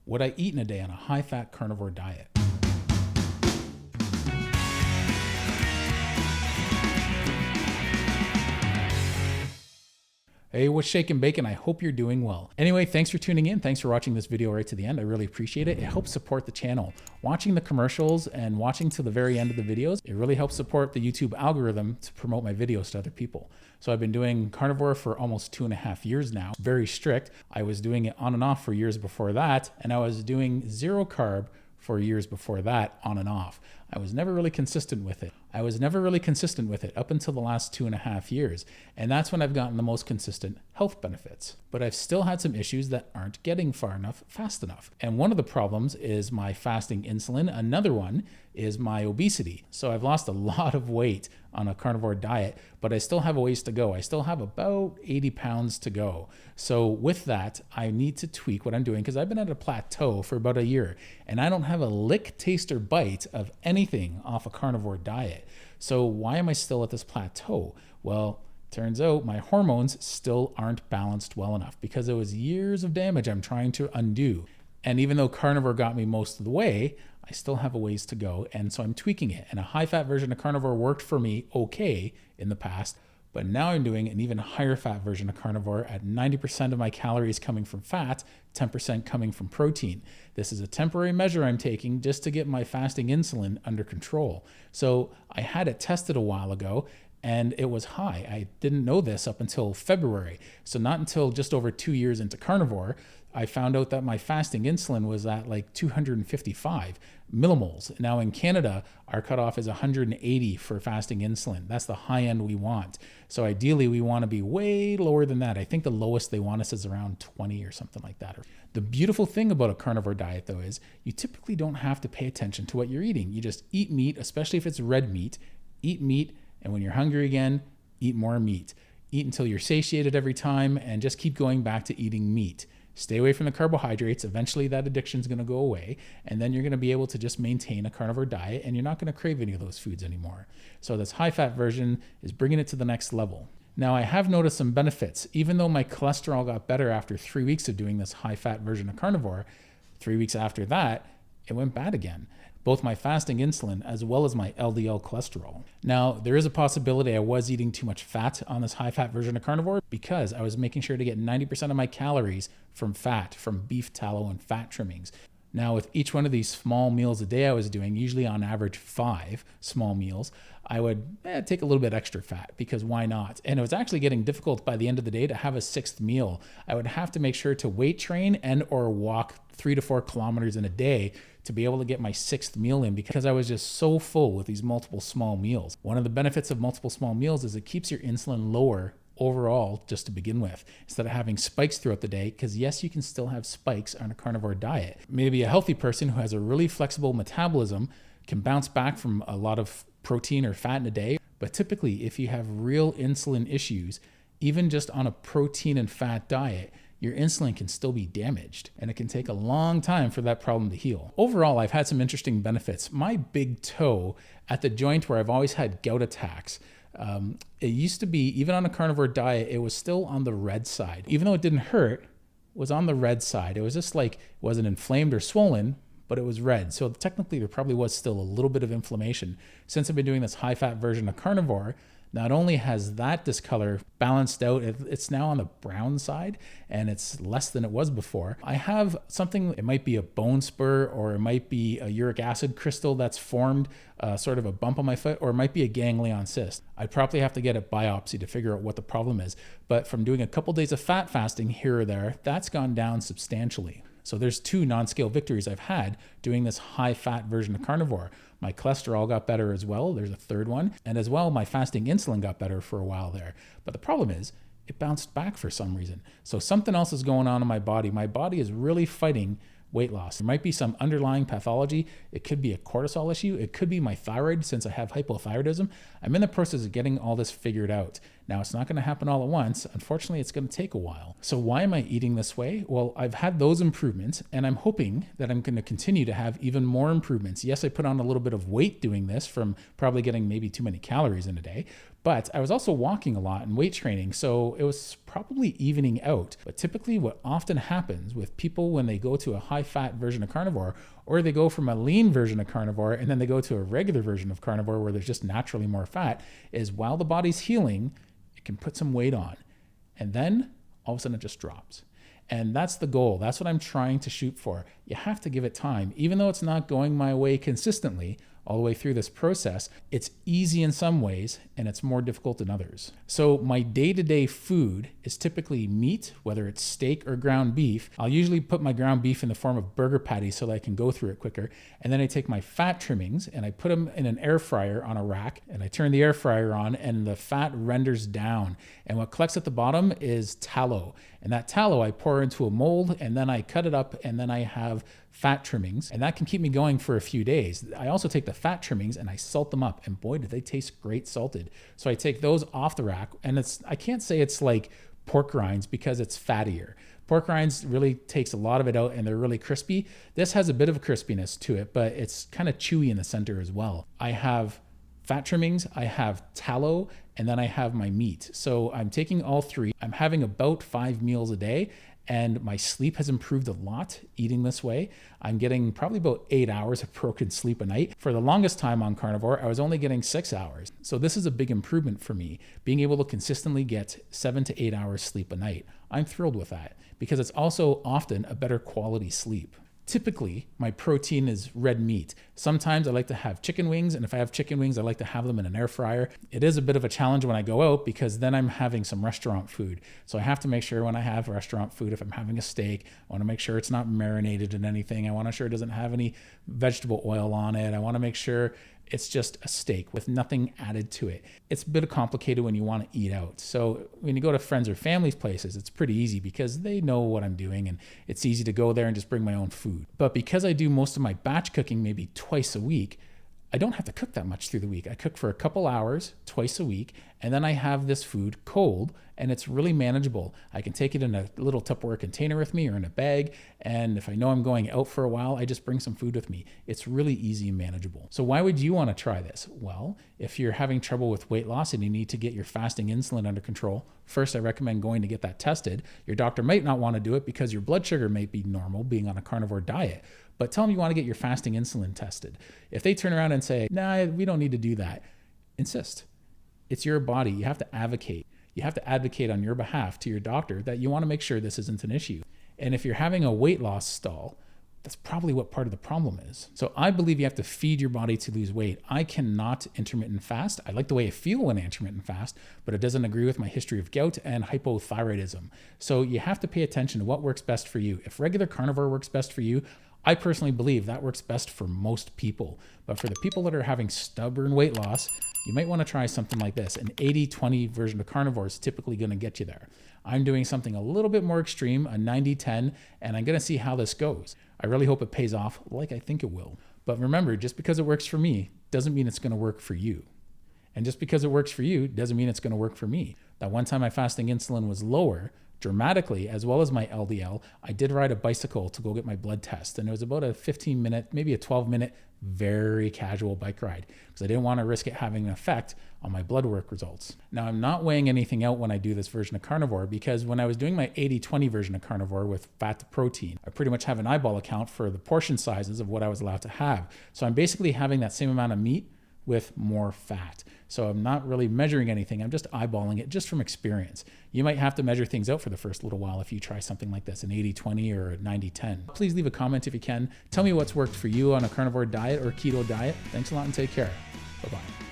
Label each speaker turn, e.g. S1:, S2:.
S1: what I eat in a day on a high-fat carnivore diet. Hey, what's shaking bacon? I hope you're doing well. Anyway, thanks for tuning in. Thanks for watching this video right to the end. I really appreciate it. It helps support the channel. Watching the commercials and watching to the very end of the videos, it really helps support the YouTube algorithm to promote my videos to other people. So I've been doing carnivore for almost 2.5 years now. Very strict. I was doing it on and off for years before that, and I was doing zero carb for years before that, on and off. I was never really consistent with it. Up until the last 2.5 years. And that's when I've gotten the most consistent health benefits. But I've still had some issues that aren't getting far enough, fast enough. And one of the problems is my fasting insulin. Another one is my obesity. So I've lost a lot of weight on a carnivore diet, but I still have a ways to go. I still have about 80 pounds to go. So with that, I need to tweak what I'm doing because I've been at a plateau for about a year and I don't have a lick, taste, or bite of anything off a carnivore diet. So why am I still at this plateau? Well, turns out my hormones still aren't balanced well enough because it was years of damage I'm trying to undo. And even though carnivore got me most of the way, I still have a ways to go. And so I'm tweaking it. And a high-fat version of carnivore worked for me okay in the past, but now I'm doing an even higher fat version of carnivore at 90% of my calories coming from fat, 10% coming from protein. This is a temporary measure I'm taking just to get my fasting insulin under control. So I had it tested a while ago and it was high. I didn't know this up until February. So not until just over 2 years into carnivore, I found out that my fasting insulin was at like 255 millimoles. Now in Canada, our cutoff is 180 for fasting insulin. That's the high end we want. So ideally we want to be way lower than that. I think the lowest they want us is around 20 or something like that. The beautiful thing about a carnivore diet though is you typically don't have to pay attention to what you're eating. You just eat meat, especially if it's red meat, eat meat, and when you're hungry again, eat more meat. Eat until you're satiated every time and just keep going back to eating meat. Stay away from the carbohydrates. Eventually that addiction is going to go away. And then you're going to be able to just maintain a carnivore diet and you're not going to crave any of those foods anymore. So this high fat version is bringing it to the next level. Now I have noticed some benefits. Even though my cholesterol got better after 3 weeks of doing this high fat version of carnivore, 3 weeks after that, it went bad again. Both my fasting insulin as well as my LDL cholesterol. Now, there is a possibility I was eating too much fat on this high-fat version of carnivore because I was making sure to get 90% of my calories from fat, from beef tallow and fat trimmings. Now, with each one of these small meals a day I was doing, usually on average 5 small meals, I would take a little bit extra fat because why not? And it was actually getting difficult by the end of the day to have a 6th meal. I would have to make sure to weight train and or walk 3 to 4 kilometers in a day to be able to get my 6th meal in because I was just so full with these multiple small meals. One of the benefits of multiple small meals is it keeps your insulin lower overall just to begin with, instead of having spikes throughout the day, because yes, you can still have spikes on a carnivore diet. Maybe a healthy person who has a really flexible metabolism can bounce back from a lot of protein or fat in a day, but typically if you have real insulin issues, even just on a protein and fat diet, your insulin can still be damaged and it can take a long time for that problem to heal. Overall, I've had some interesting benefits. My big toe at the joint where I've always had gout attacks, it used to be, even on a carnivore diet, it was still on the red side. Even though it didn't hurt, it was on the red side. It was just like, it wasn't inflamed or swollen, but it was red. So technically there probably was still a little bit of inflammation. Since I've been doing this high fat version of carnivore, not only has that discolor balanced out, it's now on the brown side and it's less than it was before. I have something, it might be a bone spur or it might be a uric acid crystal that's formed, sort of a bump on my foot, or it might be a ganglion cyst. I'd probably have to get a biopsy to figure out what the problem is. But from doing a couple days of fat fasting here or there, that's gone down substantially. So there's 2 non-scale victories I've had doing this high-fat version of carnivore. My cholesterol got better as well. There's a 3rd one. And as well, my fasting insulin got better for a while there. But the problem is, it bounced back for some reason. So something else is going on in my body. My body is really fighting weight loss. There might be some underlying pathology. It could be a cortisol issue. It could be my thyroid since I have hypothyroidism. I'm in the process of getting all this figured out. Now, it's not going to happen all at once. Unfortunately, it's going to take a while. So why am I eating this way? Well, I've had those improvements, and I'm hoping that I'm going to continue to have even more improvements. Yes, I put on a little bit of weight doing this from probably getting maybe too many calories in a day, but I was also walking a lot and weight training, so it was probably evening out. But typically what often happens with people when they go to a high-fat version of carnivore, or they go from a lean version of carnivore and then they go to a regular version of carnivore where there's just naturally more fat, is while the body's healing, it can put some weight on. And then all of a sudden it just drops. And that's the goal. That's what I'm trying to shoot for. You have to give it time. Even though it's not going my way consistently all the way through this process, it's easy in some ways and it's more difficult in others. So my day-to-day food is typically meat, whether it's steak or ground beef. I'll usually put my ground beef in the form of burger patties so that I can go through it quicker. And then I take my fat trimmings and I put them in an air fryer on a rack, and I turn the air fryer on and the fat renders down. And what collects at the bottom is tallow. And that tallow I pour into a mold, and then I cut it up, and then I have fat trimmings, and that can keep me going for a few days. I also take the fat trimmings and I salt them up, and boy, do they taste great salted. So I take those off the rack, and I can't say it's like pork rinds because it's fattier. Pork rinds really takes a lot of it out and they're really crispy. This has a bit of a crispiness to it, but it's kind of chewy in the center as well. I have fat trimmings, I have tallow, and then I have my meat. So I'm taking all three. I'm having about 5 meals a day, and my sleep has improved a lot eating this way. I'm getting probably about 8 hours of broken sleep a night. For the longest time on carnivore, I was only getting 6 hours. So this is a big improvement for me, being able to consistently get 7 to 8 hours sleep a night. I'm thrilled with that because it's also often a better quality sleep. Typically, my protein is red meat. Sometimes I like to have chicken wings, and if I have chicken wings, I like to have them in an air fryer. It is a bit of a challenge when I go out because then I'm having some restaurant food. So I have to make sure when I have restaurant food, if I'm having a steak, I want to make sure it's not marinated in anything. I want to make sure it doesn't have any vegetable oil on it. I want to make sure it's just a steak with nothing added to it. It's a bit complicated when you want to eat out. So when you go to friends or family's places, it's pretty easy because they know what I'm doing and it's easy to go there and just bring my own food. But because I do most of my batch cooking maybe twice a week, I don't have to cook that much through the week. I cook for a couple hours twice a week, and then I have this food cold, and it's really manageable. I can take it in a little Tupperware container with me or in a bag, and if I know I'm going out for a while, I just bring some food with me. It's really easy and manageable. So why would you want to try this? Well, if you're having trouble with weight loss and you need to get your fasting insulin under control, first I recommend going to get that tested. Your doctor might not want to do it because your blood sugar may be normal being on a carnivore diet, but tell them you want to get your fasting insulin tested. If they turn around and say, nah, we don't need to do that, insist. It's your body. You have to advocate. You have to advocate on your behalf to your doctor that you want to make sure this isn't an issue. And if you're having a weight loss stall, that's probably what part of the problem is. So I believe you have to feed your body to lose weight. I cannot intermittent fast. I like the way I feel when I intermittent fast, but it doesn't agree with my history of gout and hypothyroidism. So you have to pay attention to what works best for you. If regular carnivore works best for you, I personally believe that works best for most people. But for the people that are having stubborn weight loss, you might want to try something like this. An 80-20 version of carnivore is typically going to get you there. I'm doing something a little bit more extreme, a 90-10, and I'm going to see how this goes. I really hope it pays off like I think it will. But remember, just because it works for me doesn't mean it's going to work for you. And just because it works for you doesn't mean it's going to work for me. That one time my fasting insulin was lower dramatically, as well as my LDL, I did ride a bicycle to go get my blood test. And it was about a 15-minute, maybe a 12-minute, very casual bike ride because I didn't want to risk it having an effect on my blood work results. Now, I'm not weighing anything out when I do this version of carnivore because when I was doing my 80-20 version of carnivore with fat to protein, I pretty much have an eyeball account for the portion sizes of what I was allowed to have. So I'm basically having that same amount of meat with more fat. So I'm not really measuring anything. I'm just eyeballing it just from experience. You might have to measure things out for the first little while if you try something like this, an 80-20 or a 90-10. Please leave a comment if you can. Tell me what's worked for you on a carnivore diet or keto diet. Thanks a lot and take care. Bye-bye.